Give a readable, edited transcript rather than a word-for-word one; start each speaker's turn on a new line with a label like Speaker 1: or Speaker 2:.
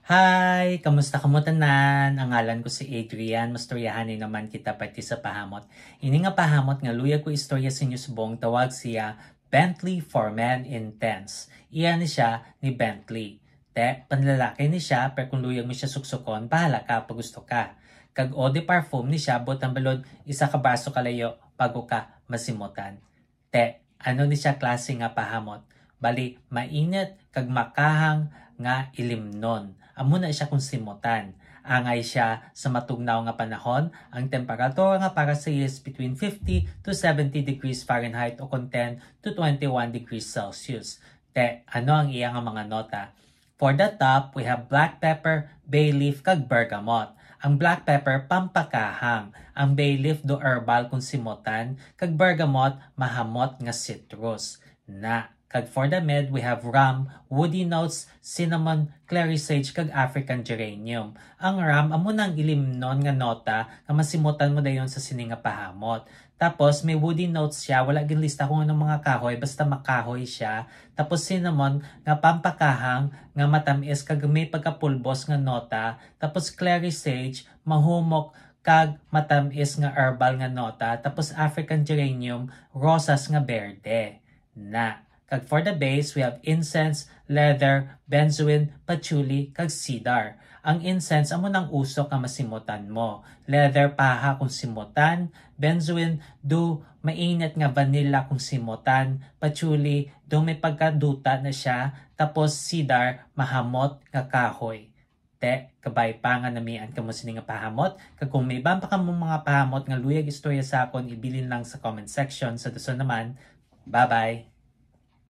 Speaker 1: Hi! Kamusta kamo tanan? Ang ngalan ko si Adrian. Mastoryahanin naman kita pati sa pahamot. Ini nga pahamot nga luya ko istorya sa inyo subong tawag siya Bentley for Men Intense. Iyan ni siya ni Bentley. Panlalaki ni siya pero kung luyag mo siya suksukon, bahala ka pag gusto ka. Kag eau de parfum ni siya botang balod isa ka baso kalayo bago ka masimutan. Ano ni siya klase nga pahamot? Bali, mainit kag makahang nga ilimnon. Amo na siya kung simutan. Angay siya sa matugnaw nga panahon. Ang temperatura nga para sa is between 50 to 70 degrees Fahrenheit o 10 to 21 degrees Celsius. Ano ang iya nga mga nota? For the top, we have black pepper, bay leaf, kag bergamot. Ang black pepper, pampakahang. Ang bay leaf, do herbal kung simutan. Kag bergamot, mahamot nga citrus. Kag for the mid, we have rum, woody notes, cinnamon, clary sage, kag African geranium. Ang rum, amo nang ilimnon nga nota nga masimutan mo dayon sa sini nga pahamot. Tapos, may woody notes siya. Wala ginlista kung anong mga kahoy. Basta makahoy siya. Tapos, cinnamon nga pampakahang nga matamis kag may pagkapulbos nga nota. Tapos, clary sage, mahumok kag matamis nga herbal nga nota. Tapos, African geranium, rosas nga berde. Kag for the base, we have incense, leather, benzoin, patchouli, kag cedar. Ang incense, amo nang usok nga masimutan mo. Leather, paha kung simutan. Benzoin, do mainit nga vanilla kung simutan. Patchouli, do may pagkaduta na siya. Tapos cedar, mahamot nga kahoy. Kabay pa nga namian ka mo sini nga pahamot. Kag kung may iba pa ka mga pahamot nga luyag istorya sa akon, ibilin lang sa comment section. Sa duso naman, bye-bye!